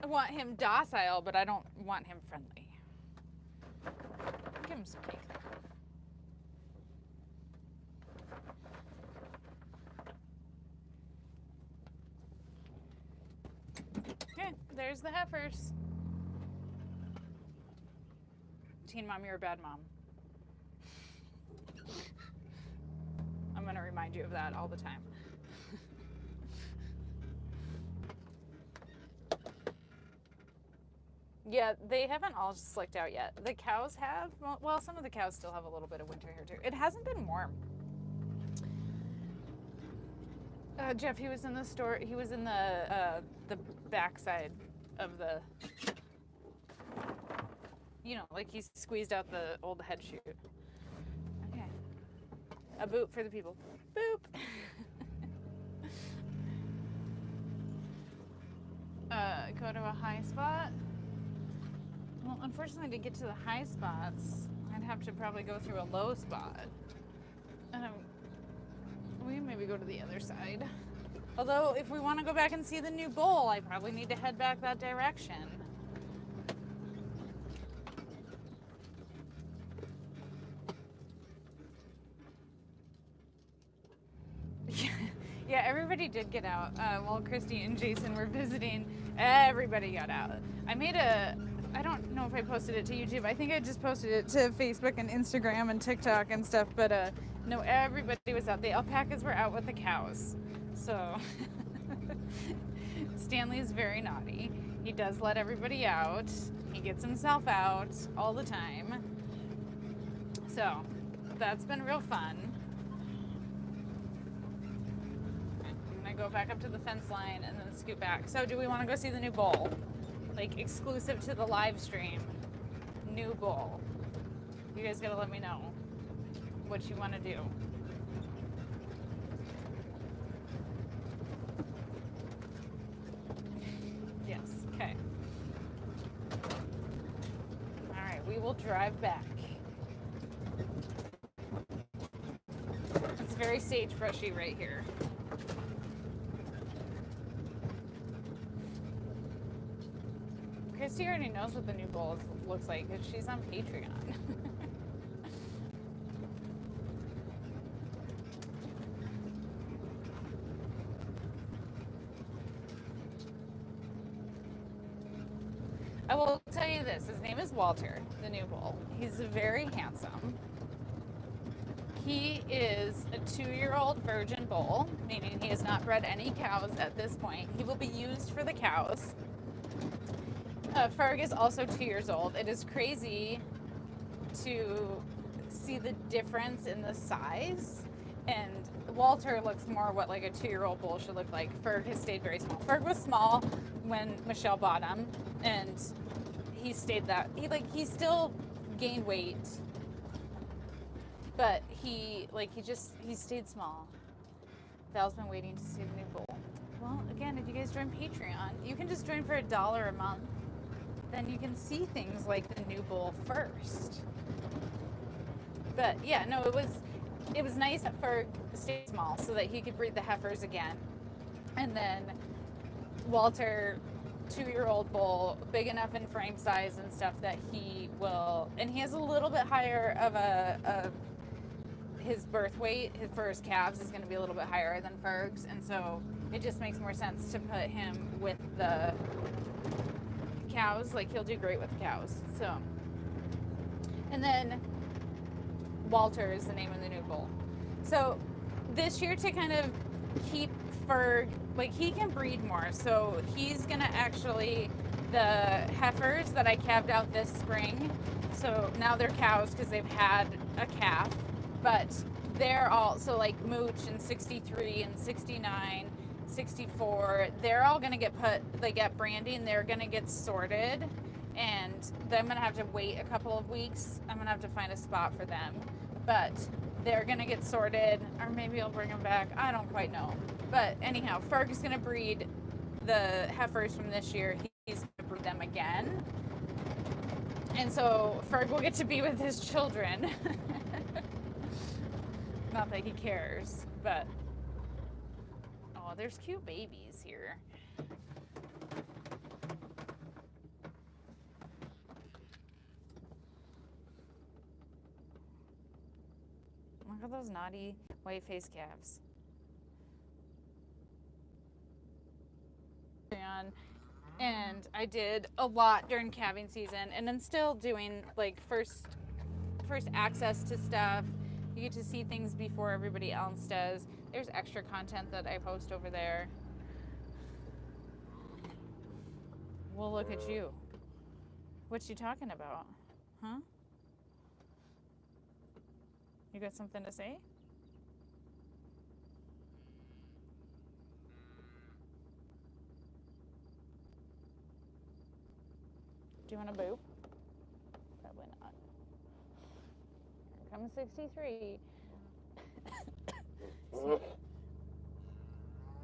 I want him docile, but I don't want him friendly. Give him some cake. Okay, there's the heifers. Teen Mom, you're a bad mom. I'm going to remind you of that all the time. Yeah, they haven't all slicked out yet. The cows have. Well, some of the cows still have a little bit of winter hair too. It hasn't been warm. Jeff, he was in the store. He was in the backside of the. You know, like he squeezed out the old head chute. Okay. A boop for the people. Boop. Go to a high spot. Well, unfortunately, to get to the high spots, I'd have to probably go through a low spot. And we can maybe go to the other side. Although, if we want to go back and see the new bowl, I probably need to head back that direction. Yeah, everybody did get out. While Christy and Jason were visiting, everybody got out. I don't know if I posted it to YouTube. I think I just posted it to Facebook and Instagram and TikTok and stuff, but no, everybody was out. The alpacas were out with the cows. So Stanley is very naughty. He does let everybody out. He gets himself out all the time. So that's been real fun. I'm gonna go back up to the fence line and then scoot back. So do we want to go see the new bowl? Like exclusive to the live stream, new bowl. You guys gotta let me know what you want to do. Yes, okay. All right, we will drive back. It's very sagebrushy right here. Christy already knows what the new bowl looks like because she's on Patreon. I will tell you this, his name is Walter, the new bull. He's very handsome. He is a 2-year-old virgin bull, meaning he has not bred any cows at this point. He will be used for the cows. Ferg is also 2 years old. It is crazy to see the difference in the size. And Walter looks more what like a 2-year-old bull should look like. Ferg has stayed very small. Ferg was small when Michelle bought him, and he stayed that. He still gained weight, but he stayed small. Val's been waiting to see the new bull. Well, again, if you guys join Patreon, you can just join for $1 a month. Then you can see things like the new bull first. But yeah, no, it was nice that Ferg stayed small so that he could breed the heifers again. And then Walter, 2-year-old bull, big enough in frame size and stuff that he will, and he has a little bit higher of his birth weight for his calves is going to be a little bit higher than Ferg's, and so it just makes more sense to put him with the cows. Like, he'll do great with the cows. So, and then Walter is the name of the new bull. So this year, to kind of keep Ferg, like, he can breed more, so he's gonna actually, the heifers that I calved out this spring, so now they're cows because they've had a calf, but they're all, so like Mooch and 63 and 69, 64, they're all gonna get put, they get branding, they're gonna get sorted, and then I'm gonna have to wait a couple of weeks. I'm gonna have to find a spot for them, but they're gonna get sorted, or maybe I'll bring them back, I don't quite know. But anyhow, Ferg is gonna breed the heifers from this year. He's gonna breed them again, and so Ferg will get to be with his children. Not that he cares, but oh, there's cute babies here. Look at those naughty white-faced calves. And I did a lot during calving season, and I'm still doing like first access to stuff. You get to see things before everybody else does. There's extra content that I post over there. Well, look at you. What you talking about? Huh? You got something to say? Do you want to boop? Probably not. Here comes 63.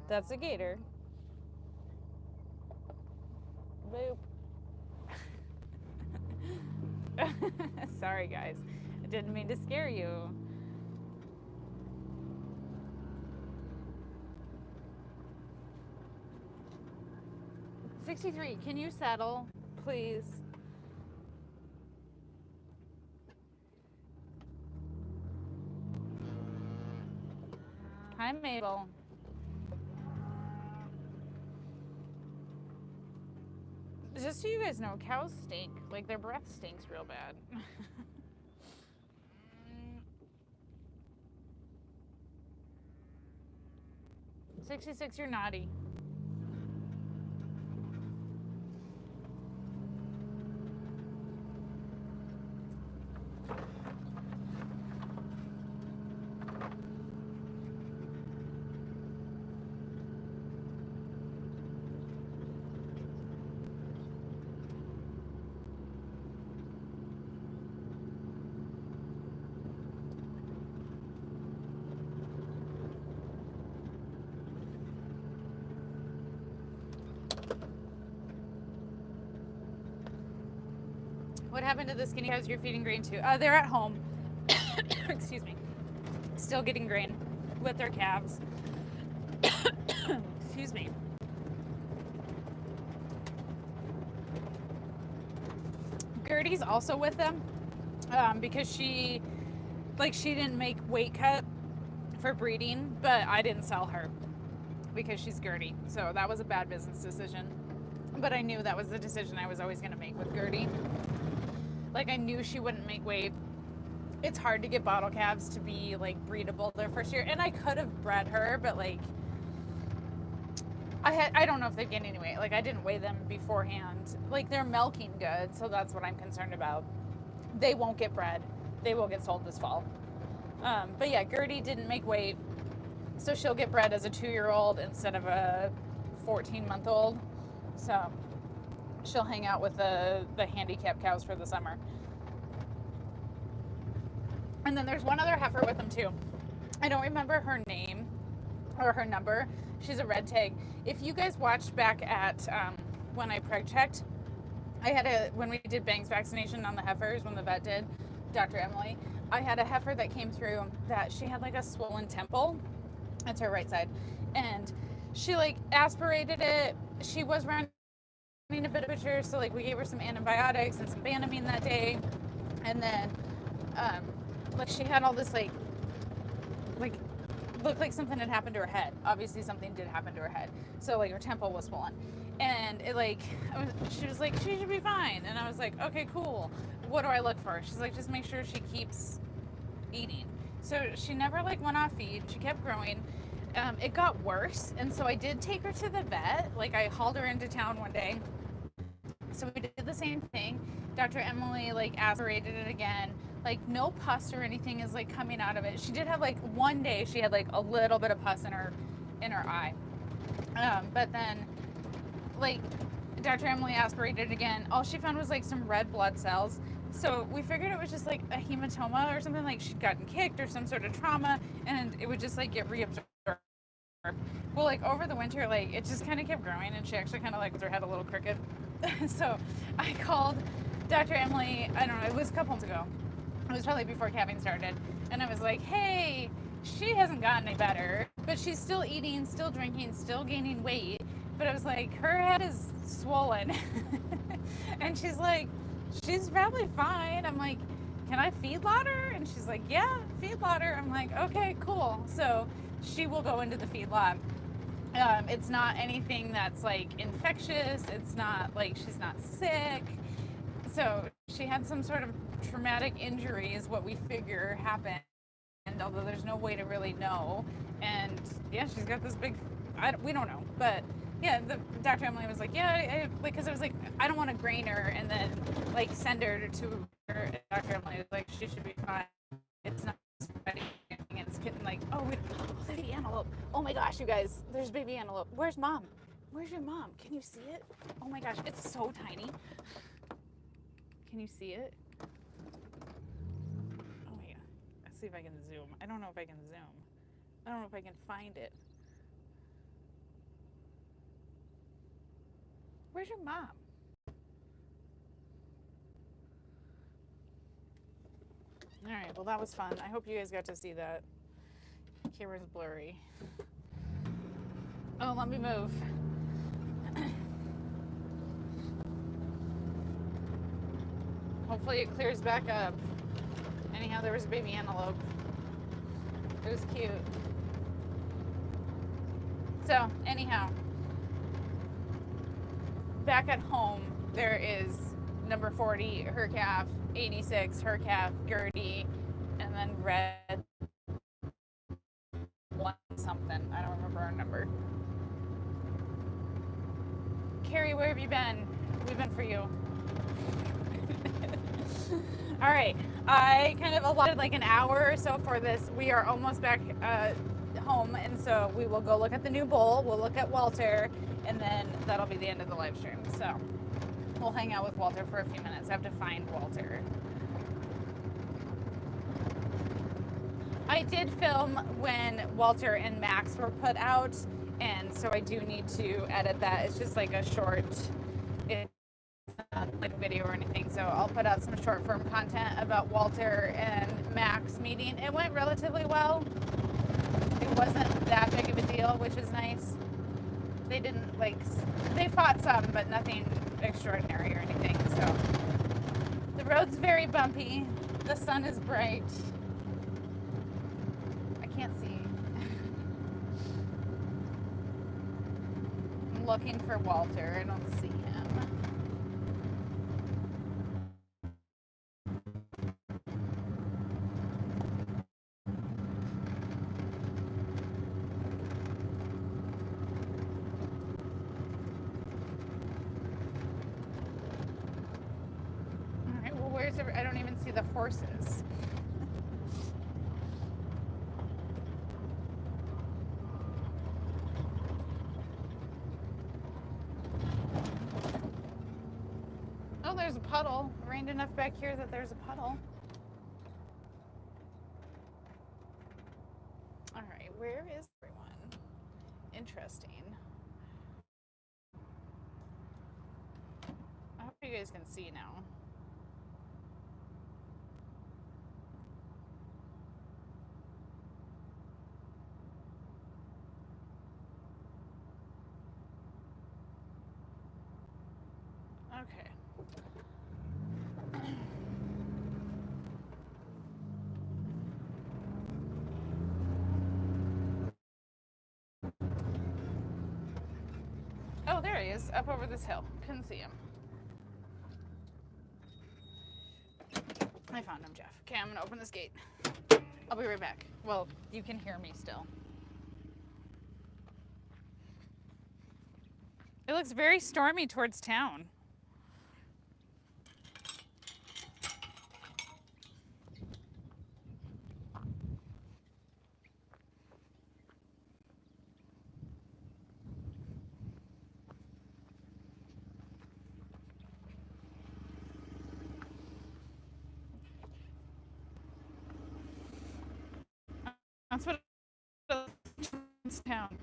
That's a gator. Boop. Sorry, guys. I didn't mean to scare you. "63, can you settle, please?" Hi, Mabel. Just so you guys know, cows stink. Like, their breath stinks real bad. 66, you're naughty. What happened to the skinny cows you're feeding grain to? They're at home. Excuse me. Still getting grain with their calves. Excuse me. Gertie's also with them because she didn't make weight cut for breeding, but I didn't sell her because she's Gertie. So that was a bad business decision. But I knew that was the decision I was always going to make with Gertie. Like, I knew she wouldn't make weight. It's hard to get bottle calves to be, like, breedable their first year. And I could have bred her, but, like, I don't know if they'd gain any weight. Like, I didn't weigh them beforehand. Like, they're milking good, so that's what I'm concerned about. They won't get bred. they will get sold this fall. But yeah, Gertie didn't make weight, so she'll get bred as a 2-year-old instead of a 14-month-old. So she'll hang out with the handicap cows for the summer. And then there's one other heifer with them too. I don't remember her name or her number. She's a red tag. If you guys watched back at when I preg checked, when we did bangs vaccination on the heifers, when the vet did, Dr. Emily, I had a heifer that came through that she had like a swollen temple. That's her right side. And she like aspirated it. She was running a bit of a picture, so like we gave her some antibiotics and some Banamine that day. And then like she had all this like looked like something had happened to her head. Obviously something did happen to her head. So like her temple was swollen. And it like, she was like, she should be fine. And I was like, okay, cool. What do I look for? She's like, just make sure she keeps eating. So she never like went off feed. She kept growing. It got worse. And so I did take her to the vet. Like I hauled her into town one day. So we did the same thing. Dr. Emily like aspirated it again. Like no pus or anything is like coming out of it. She did have like one day she had like a little bit of pus in her eye. But then like Dr. Emily aspirated again. All she found was like some red blood cells. So we figured it was just like a hematoma or something, like she'd gotten kicked or some sort of trauma, and it would just like get reabsorbed. Well, like over the winter, like it just kind of kept growing, and she actually kind of like with her head a little crooked. So I called Dr. Emily, I don't know, it was a couple months ago. It was probably before calving started. And I was like, hey, she hasn't gotten any better, but she's still eating, still drinking, still gaining weight. But I was like, her head is swollen. And she's like, she's probably fine. I'm like, can I feedlot her? And she's like, yeah, feedlot her. I'm like, okay, cool. So she will go into the feedlot. It's not anything that's like infectious. It's not like she's not sick. So she had some sort of traumatic injury is what we figure happened, although there's no way to really know. And yeah, she's got this big, we don't know, but yeah, Dr. Emily was like, yeah, because I was like, I don't want to grain her and then like send her to her. Dr. Emily was like, she should be fine. It's not spreading. It's getting like, oh, there's the antelope. Oh my gosh, you guys, there's baby antelope. Where's mom? Where's your mom? Can you see it? Oh my gosh, it's so tiny. Can you see it? Oh yeah. Let's see if I can zoom. I don't know if I can zoom. I don't know if I can find it. Where's your mom? All right, well that was fun. I hope you guys got to see that. Camera's blurry. Oh, let me move. Hopefully it clears back up. Anyhow, there was a baby antelope. It was cute. So, anyhow, back at home, there is number 40, her calf, 86, her calf, Gertie, and then Red, one something. I don't remember our number. Carrie, where have you been? We've been for you. All right, I kind of allotted like an hour or so for this. We are almost back home, and so we will go look at the new bull. We'll look at Walter, and then that'll be the end of the live stream. So we'll hang out with Walter for a few minutes. I have to find Walter. I did film when Walter and Max were put out, and so I do need to edit that. It's just like a short, it's not like a video or anything, so I'll put out some short form content about Walter and Max meeting. It went relatively well. It wasn't that big of a deal, which is nice. They didn't like, they fought some, but nothing extraordinary or anything. So the road's very bumpy. The sun is bright. I can't see. I'm looking for Walter. I don't see him. steers. I don't even see the horses. Oh, there's a puddle. It rained enough back here that there's a puddle. All right, where is everyone? Interesting. I hope you guys can see now. Okay. Oh, there he is, up over this hill. Couldn't see him. I found him, Jeff. Okay, I'm gonna open this gate. I'll be right back. Well, you can hear me still. It looks very stormy towards town. That's what it's town.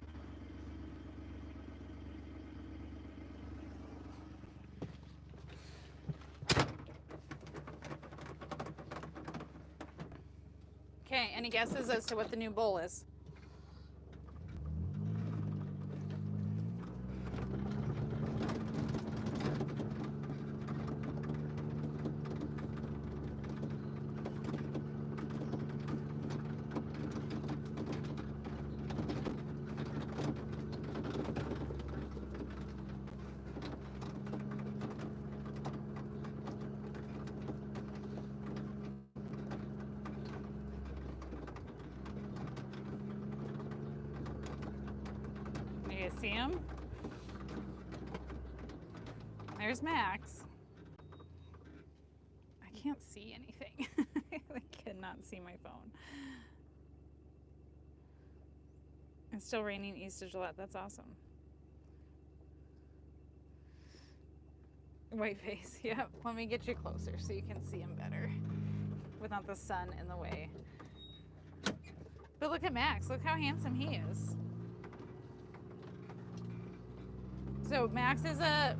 Okay, any guesses as to what the new bowl is? You guys see him? There's Max. I can't see anything. I cannot see my phone. It's still raining east of Gillette. That's awesome. White face. Yep. Let me get you closer so you can see him better without the sun in the way. But look at Max. Look how handsome he is. So Max is a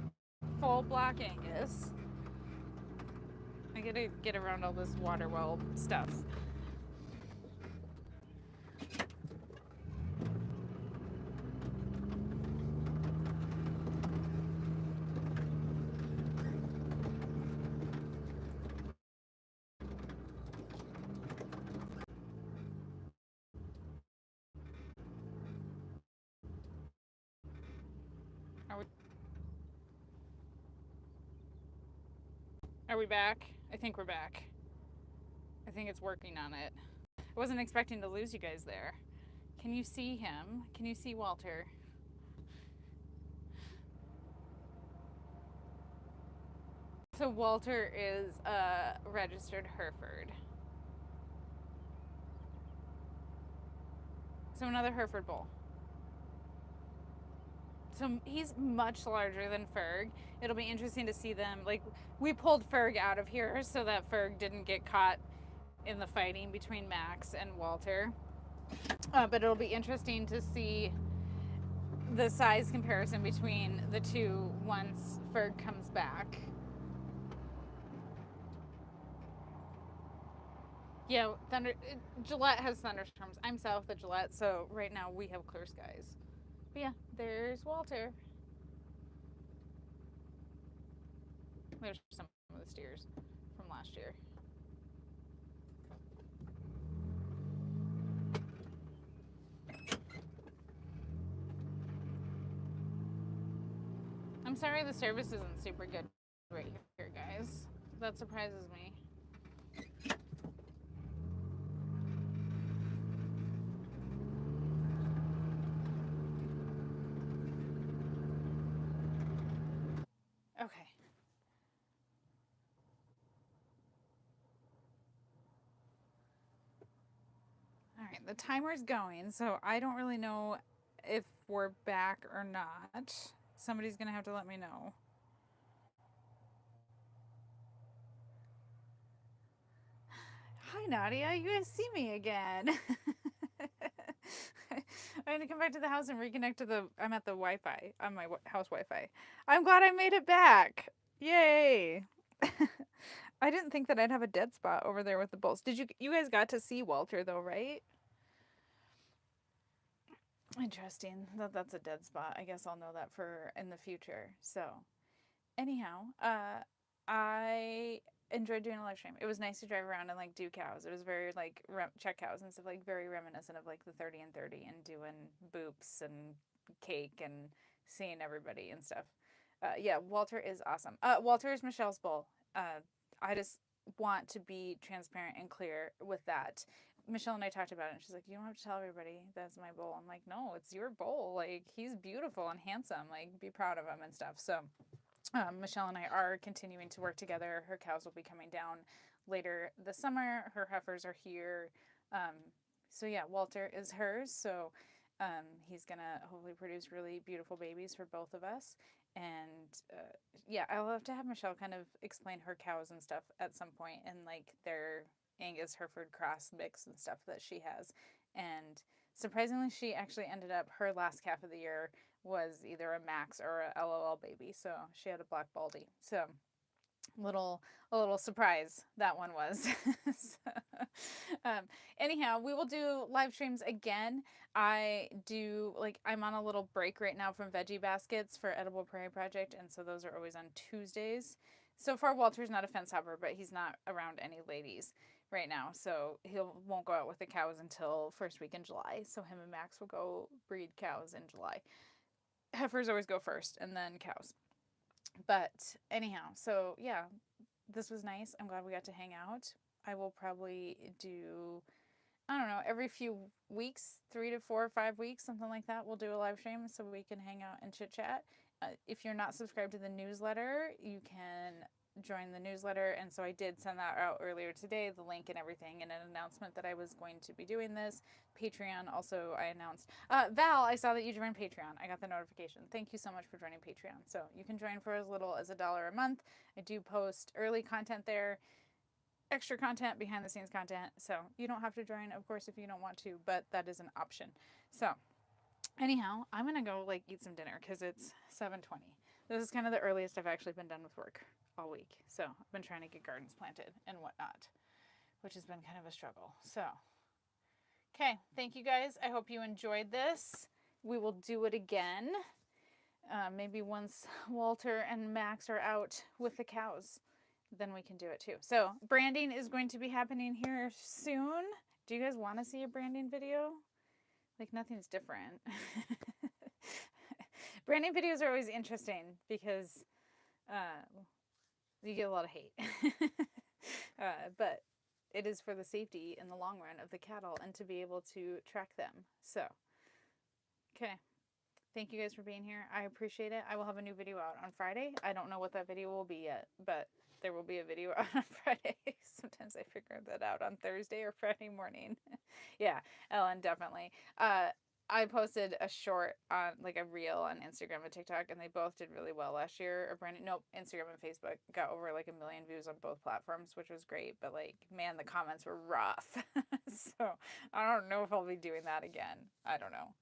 full Black Angus. I gotta get around all this water well stuff. Are we back? I think we're back. I think it's working on it. I wasn't expecting to lose you guys there. Can you see him? Can you see Walter? So Walter is a registered Hereford. So another Hereford bull. So he's much larger than Ferg. It'll be interesting to see them. Like, we pulled Ferg out of here so that Ferg didn't get caught in the fighting between Max and Walter. But it'll be interesting to see the size comparison between the two once Ferg comes back. Yeah, Gillette has thunderstorms. I'm south of Gillette, so right now we have clear skies. But yeah, there's Walter. There's some of the steers from last year. I'm sorry the service isn't super good right here, guys. That surprises me. Okay. right, the timer's going, so I don't really know if we're back or not. Somebody's gonna have to let me know. Hi, Nadia. You guys see me again. I had to come back to the house and reconnect to the. I'm at the Wi-Fi on my house Wi-Fi. I'm glad I made it back. Yay! I didn't think that I'd have a dead spot over there with the bulls. Did you? You guys got to see Walter though, right? Interesting. That's a dead spot. I guess I'll know that for in the future. So, anyhow, I enjoyed doing a live stream. It was nice to drive around and like do cows. It was very like check cows and stuff, like very reminiscent of like the 30 and 30 and doing boops and cake and seeing everybody and stuff. Yeah, Walter is awesome. Walter is Michelle's bull. I just want to be transparent and clear with that. Michelle and I talked about it, and she's like, "You don't have to tell everybody that's my bull." I'm like, "No, it's your bull. Like, he's beautiful and handsome. Like, be proud of him and stuff." So, Michelle and I are continuing to work together. Her cows will be coming down later this summer. Her heifers are here. Um, so yeah, Walter is hers. So he's gonna hopefully produce really beautiful babies for both of us. And yeah, I'll have to have Michelle kind of explain her cows and stuff at some point, and like their Angus Hereford cross mix and stuff that she has. And surprisingly, she actually ended up her last calf of the year was either a Max or a LOL baby. So she had a black baldy. So a little surprise that one was. So, anyhow, we will do live streams again. I do like I'm on a little break right now from Veggie Baskets for Edible Prairie Project, and so those are always on Tuesdays. So far, Walter's not a fence hopper, but he's not around any ladies right now, so he won't go out with the cows until first week in July. So him and Max will go breed cows in July. Heifers always go first, and then cows. But anyhow, so yeah, this was nice. I'm glad we got to hang out. I will probably do, I don't know, every few weeks, 3 to 4 or 5 weeks, something like that. We'll do a live stream so we can hang out and chit chat. If you're not subscribed to the newsletter, you can join the newsletter. And so I did send that out earlier today, the link and everything, and an announcement that I was going to be doing this. Patreon also I announced. Val, I saw that you joined Patreon. I got the notification. Thank you so much for joining Patreon. So you can join for as little as $1 a month. I do post early content there, extra content, behind the scenes content. So you don't have to join, of course, if you don't want to, but that is an option. So anyhow, I'm gonna go like eat some dinner because it's 7:20. This is kind of the earliest I've actually been done with work all week. So I've been trying to get gardens planted and whatnot, which has been kind of a struggle. So, okay, thank you guys. I hope you enjoyed this. We will do it again. Maybe once Walter and Max are out with the cows, then we can do it too. So branding is going to be happening here soon. Do you guys want to see a branding video? Like nothing's different. Branding videos are always interesting because you get a lot of hate. But it is for the safety in the long run of the cattle and to be able to track them. So, okay. Thank you guys for being here. I appreciate it. I will have a new video out on Friday. I don't know what that video will be yet, but there will be a video out on Friday. Sometimes I figure that out on Thursday or Friday morning. Yeah, Ellen, definitely. I posted a short on like a reel on Instagram and TikTok, and they both did really well last year. Or brand nope, Instagram and Facebook got over like 1 million views on both platforms, which was great. But like, man, the comments were rough. So I don't know if I'll be doing that again. I don't know.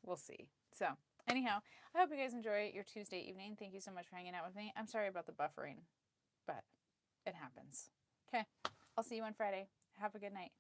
We'll see. So anyhow, I hope you guys enjoy your Tuesday evening. Thank you so much for hanging out with me. I'm sorry about the buffering, but it happens. Okay, I'll see you on Friday. Have a good night.